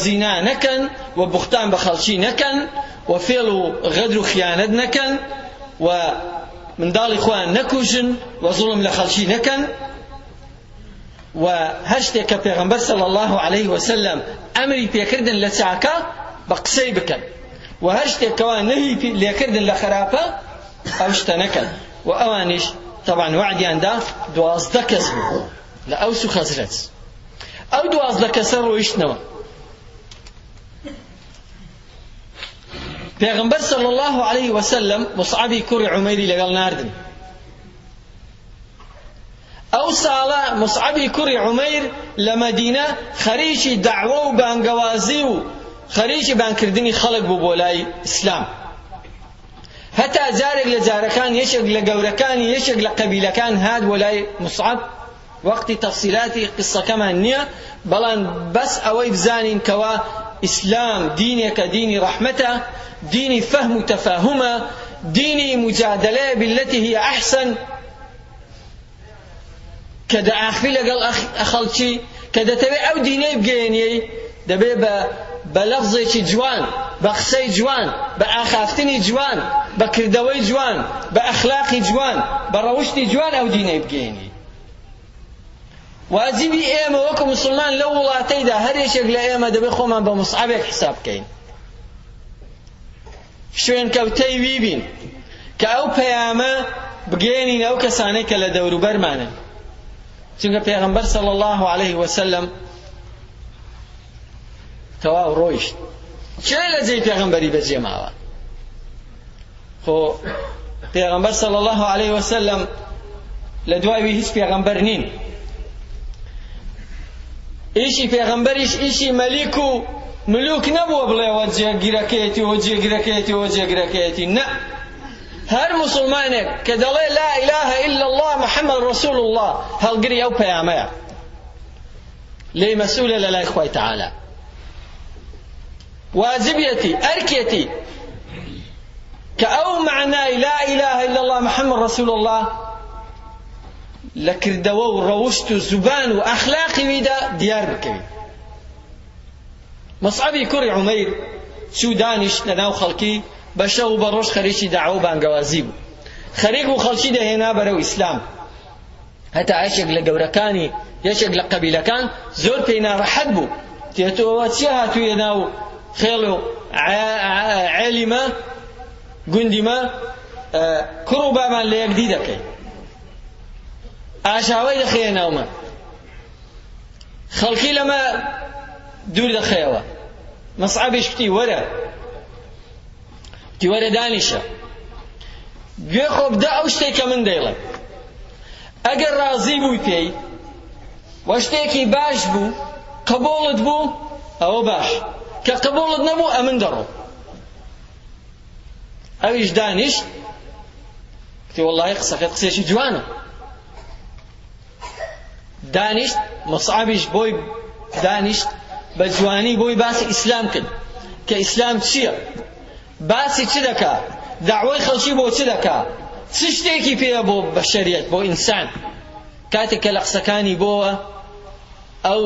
زینا نەکەن و بوختان بە خەڵکی نەکەن و فێڵ و غەدر و خیانەت نەکەن و منداڵی خۆیان نەکوژن و زوڵم لە خەڵکی نەکەن و هەر شتێک کە پێغەمبەر صلی الله علیه وسلم ئەمری پێکردن لە چاکە بە قسەی بکەن و هەر شتێک کەوا نەهی لێکردن لە خراپە ئەو شتە نەکەن و ئەوانیش طبعا وعدیاندا 12 کەس بوو لە ئەوس و خەزرەج ئەو 12 کەسە ڕۆیشتنەوە پێغەمبەر صلی الله علیه وسلم مصعبی کوڕی عومەیری لەگەڵ ناردن ئەو ساڵە مصعبی کوڕی عومەیر لە مەدینە خەریکی دەعوە و بانگەوازی و خەریکی بانکردنی خەڵک بوو بۆ لای ئیسلام هەتا جارێک لە جارەکان یەکێک لە گەورەکانی یەکێک لە قەبیلەکان هات بۆ لای مصعب وەقتی تەفسیلاتی قسەکەمان نییە بەڵام بەس ئەوەی بزانین کەوا ئیسلام دینێکە دینی ڕەحمەتە دینی فەهم و تەفاهومە دینی مجادلەیە باللەتی هی ئەحسن کە دەعاخی لەگەڵ خەڵکی کە دەتەوێت ئەو دینەی بگەێنیەی دەبێت بە لەفزێکی جوان بە قسەی جوان بە ئاخافتنی جوان بە کردەوەی جوان بە ئەخلاقی جوان بە ڕەوشتی جوان ئەو دینەی بگەێنی واجبی ئێمە وەکو مسلمان لەو وڵاتەیدا هەر یەکێک لە ئێمە دەبێت خۆمان بە مصعبێک حساب بکەین شوێن کەوتەی وی بین کە ئەو پەیامە بگەێنین ئەو کەسانەی کە لە دەوروبەرمانن چونکە پێغەمبەر صلی الله علیه وسلم تەواو ڕۆیشت چێ لە جێی پێغەمبەری بەجێ ماوە خۆ پێغەمبەر صلی الله علیه وسلم لە دوای هیچ پێغەمبەر نین ئیشی پێغەمبەریش ئیشی مەلیک و ملوک نەبووە بڵێەوە جێگیرەکەیەتی و جێگیرەکەیەتی و جێگیرەکەیەتی نە هەر مسلمانێک کە دەڵێ لا إله إلا الله محمد رسول الله هەڵگری ئەو پەیامەیە لێی مەسئولە لە لای خوای تەعالا واجبیەتی ئەرکێتی کە ئەو معنای لا إله إلا الله محمد رسول الله لە کردەوە و ڕەوشت و زوبان و ئەخلاقی ویدا دیار بکەوێت مصعبی کوڕی عومەیر چوو دانیشت لەناو خەڵکی بە شەو و بە ڕۆژ خەریکی داعوە و بانگەوازی بوو خەریک و خەڵکی دەهێنا بەرەو ئیسلام هەتا یەکێک لە گەورەکانی یەکێک لە قەبیلەکان زۆر پێی ناڕەحەت بوو تێتەوە چی هاتوویە ناو خێڵ و عێلیمە گوندیمە کوڕ و بامان لە یەکدی دەکەی ئاشاوەی دەخەیە ناومە خەڵکی لەمە دوور دەخەیەوە مەصعبیش کوتی وەرە کوتی وەرە دانیشە گوێ خۆ بدە ئەو شتێک کە من دەیڵێم ئەگەر ڕازی بووی پێی وە شتێکی باش بوو قبوڵت بوو ئەوە باش کە قبوڵت نەبوو ئەمن دەڕۆ ئەویش دانیشت کوتی وەڵڵاهی قسەکەت قسێکی جوانە دانیشت مصعبیش بۆی دانیشت بە جوانی بۆی باسی ئیسلام کرد کە ئیسلام چییە باسی چ دەکا داعوەی خەڵکی بۆ چ دەکا چ شتێکی پێیە بۆ بەشەریەت بۆ ئینسان کاتێک کە لە قسەکانی بۆوە ئەو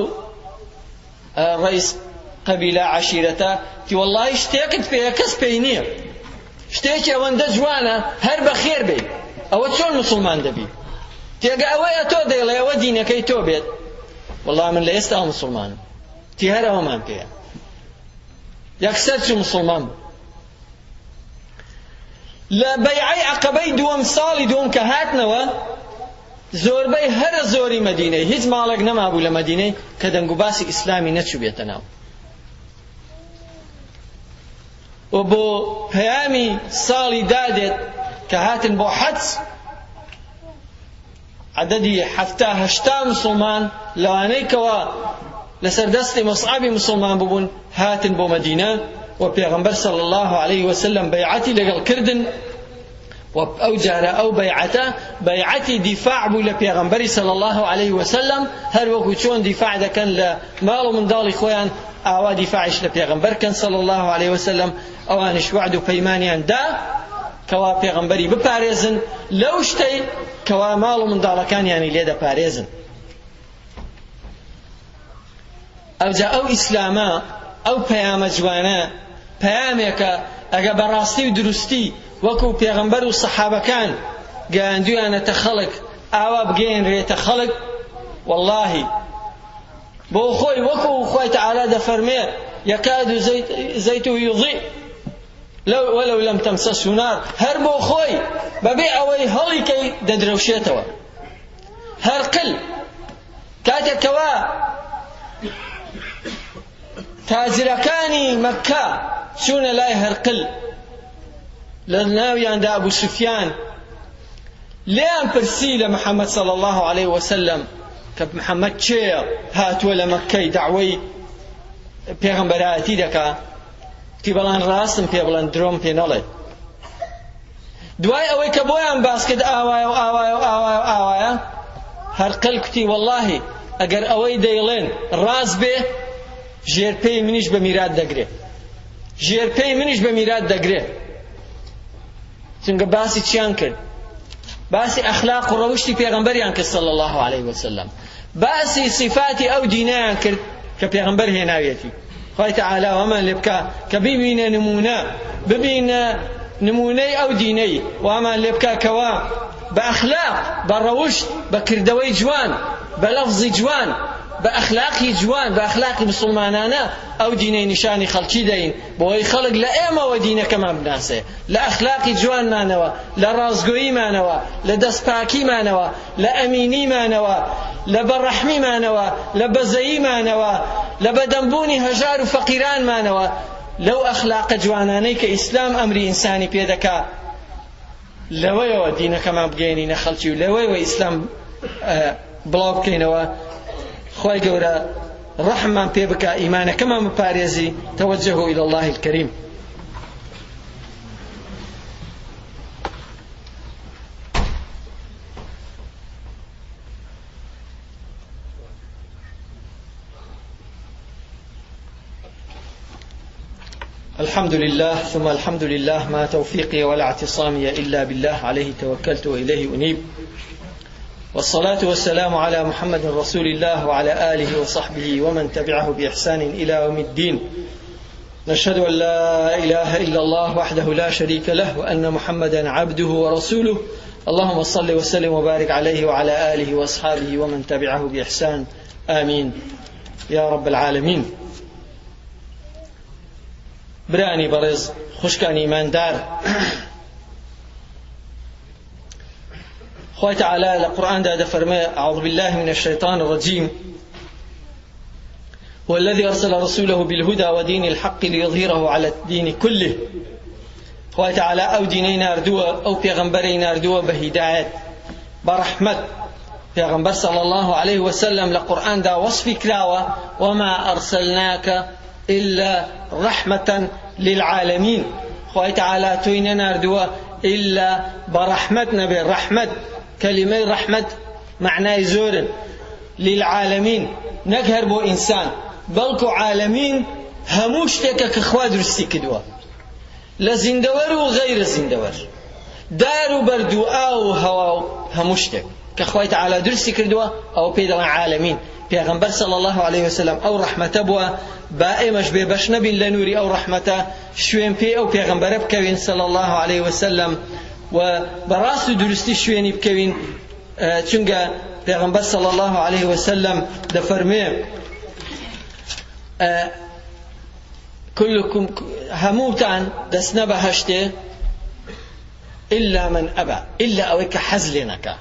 ڕئیس قەبیلە عەشیرەتە تی وەڵڵاهی شتێکت پێیە کەس پێی نییە شتێکی ئەوەندە جوانە هەر بەخێر بێت ئەوە چۆن مسلمان دەبی تێگە ئەوەیە تۆ دەیڵێ ئەوە دینەکەی تۆ بێت وەڵڵا من لە ئێستا مسلمانم تی هەر ئەوەمان پێیە یەکسەر چوو مسلمان بوو لە بەیعەی عەقەبەی دووەم ساڵی دووەم کە هاتنەوە زۆربەی هەرە زۆری مەدینەی هیچ ماڵێک نەمابوو لە مەدینەی کە دەنگ و باسی ئیسلامی نەچوو بێتە ناو و بۆ پەیامی ساڵی دادێت کە هاتن بۆ حەج عددی 70-80 مسلمان لەوانەی کەوا لەسەر دەستی مصعبی مسلمان ببوون هاتن بۆ مەدینە و پێغەمبەر صلی الله علیه وسلم بەیعەتی لەگەڵ کردن و ئەو جارە ئەو بەیعەتە بەیعەتی دیفاع بوو لە پێغەمبەری صلی الله علیه وسلم هەر وەکو چۆن دیفاع دەکەن لە ماڵ و منداڵی خۆیان ئاوا دیفاعش لە پێغەمبەر کەن صلی الله علیه وسلم ئەوانش وعد و پەیمانیان دا کەوا پێغەمبەری بپارێزن لەو شتەی کەوا ماڵ و منداڵەکانیانی لێ دەپارێزن ئەوجا ئەو ئیسلامە ئەو پەیامە جوانە پەیامێکە ئەگە بەڕاستی و دروستی وەکو پێغەمبەر و سەحابەکان گەیاندویانەتە خەڵک ئاوا بگەیەنرێتە خەڵک واللهی بۆ خۆی وەکو خۆی تەعالا دەفەرمێ یەکاد زەیتو یوضیء ولو لم تمسسه نار هەر بۆ خۆی بەبێ ئەوەی هەڵیکەی دەدرەوشێتەوە هەرقل کاتێکەوە تاجرەکانی مەککە چوونە لای هەرقل لە ناویاندا ئەبوو سوفیان لێیان پرسی لە محەممەد صلی الله عليه وسلم کە محەممەد چێە هاتووە لە مەککەی دەعوەی پێغەمبەرایەتی دەکا تی بەڵام ڕاستم پێ بڵێن درۆم پێ نەڵێ دوای ئەوەی کە بۆیان باس کرد ئاوایە و ئاوایە و ئاوایە و ئاوایە هەرقل کوتی وەڵڵاهی ئەگەر ئەوەی دەیڵێن ڕاست بێ ژێرپێی منیش بە میرات دەگرێ ژێرپێی منیش بە میرات دەگرێ چونکە باسی چیان کرد باسی ئەخلاق و ڕەوشتی پێغەمبەریان کرد صلی الله عليه وسلم باسی صفاتی ئەو دینەیان کرد کە پێغەمبەر هێناویەتی خوای تەعالا وەمان لێ بکا کە ببینە نمونە ببینە نمونەی ئەو دینەی وامان لێ بکا کەوا بە ئەخلاق بە ڕەوشت بە کردەوەی جوان بە لەفزی جوان بە ئەخلاقی جوان بە ئەخلاقی مسلمانانە ئەو دینەی نیشانی خەڵکی دەین بۆی خەڵک لە ئێمەوە دینەکەمان بناسێ لە ئەخلاقی جوانمانەوە لە ڕازگۆییمانەوە لە دەستپاکیمانەوە لە ئەمینیمانەوە لە بەڕەحمیمانەوە لە بەزەییمانەوە لە بەدەمبوونی هەژار و فەقیرانمانەوە لەو ئەخلاقە جوانانەی کە ئیسلام ئەمری ئینسانی پێدەکا لەوەیەوە دینەکەمان بگەێنینە خەڵکی و لەوەیەوە ئیسلام بڵاو بکەینەوە خوای گەورە ڕەحممان پێ بکە ئیمانەکەمان بپارێزی توجهوا إلى الله الكريم الحمد لله ثم الحمد لله ما توفيقي ولا اعتصامي إلا بالله عليه توكلت وإليه أنيب والصلاة والسلام على محمد رسول الله وعلى آله وصحبه ومن تبعه بإحسان إلى يوم الدين نشهد أن لا إله إلا الله وحده لا شريك له وأن محمدا عبده ورسوله اللهم صل وسلم وبارك عليه وعلى آله وأصحابه ومن تبعه بإحسان آمين يا رب العالمين براني برز خشكاني إيمان دار خوي تعالى القرآن ده فرمى أعوذ بالله من الشيطان الرجيم هو الذي أرسل رسوله بالهدى ودين الحق ليظهره على الدين كله خوي تعالى أو دينين أردوه أو بيغمبرين أردوه بهداية برحمة بيغمبر صلى الله عليه وسلم لقرآن ده وصف كلاوة وما أرسلناك إلا رحمة للعالمين خوي تعالى توين أردوه إلا برحمتنا بالرحمة كلمة رحمة معناه زور للعالمين نقهر بو إنسان بلكو عالمين هموشتك كخوا درستي كدوا لزندور وغير زندور دار بردو أو هوا هموشتك كخوا تعالى درستي كدوا أو بيد عالمين پیغمبر صلى الله عليه وسلم أو رحمة بوا بائمش ببش نبي لنوري أو رحمة شوين بي أو پیغمبر بكوين صلى الله عليه وسلم وبراس درستي شويني بكوين چونگا پیغمبر صلى الله عليه وسلم دفرمي كلكم هموتان دسنا بهشته إلا من أبى إلا أويك حزلنك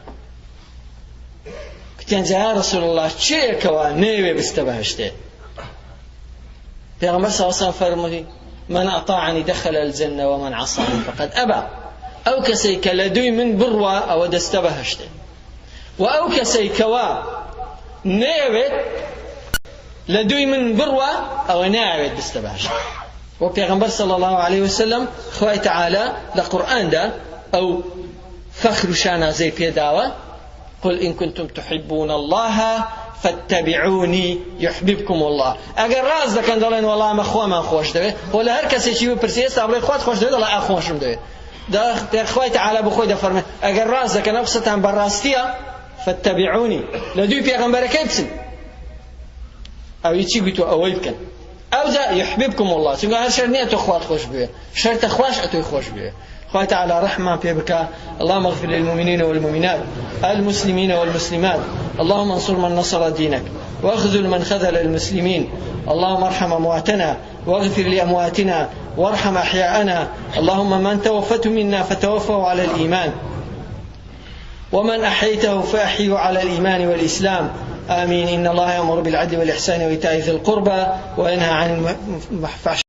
كتن يا رسول الله چيكوا نيوي بستبهشته پیغمبر صلى الله عليه وسلم فرمي من أطاعني دخل الجنة ومن عصاني فقد أبى أو كسيك لدوي من بروا أو دستبهشته وأو كسيكوا نيوي لدوي من بروا أو ناوي دستبهشته وبيغمبر صلى الله عليه وسلم خوي تعالى لقرآن ده أو فخر شانا زي بيداوة قل إن كنتم تحبون الله فاتبعوني يحببكم الله اگر راز دکن دلین والله ما خو من خوش دوی ولا هر کسی چی پرسیست ابر خود خوش دوی الله خوشم دوی دا خوای تعالی بو خود فرمه اگر راز دکن ابستان براستیا فاتبعوني لدوی پیغمبر کیبسن او چی گوتو اویل کن أو ذا يحببكم الله تقول هذا شر نية أخوات خوش بيه شر تخواش أتوي خوش بيه خوات على رحمة بك. اللهم اغفر للمؤمنين والمؤمنات المسلمين والمسلمات. اللهم انصر من نصر دينك واخذل من خذل المسلمين. اللهم ارحم أمواتنا واغفر لأمواتنا وارحم أحياءنا. اللهم من توفته منا فتوفه على الإيمان ومن أحييته فأحيه على الإيمان والإسلام. آمين. إن الله يأمر بالعدل والإحسان وإيتاء ذي القربى وينهى عن الفحشاء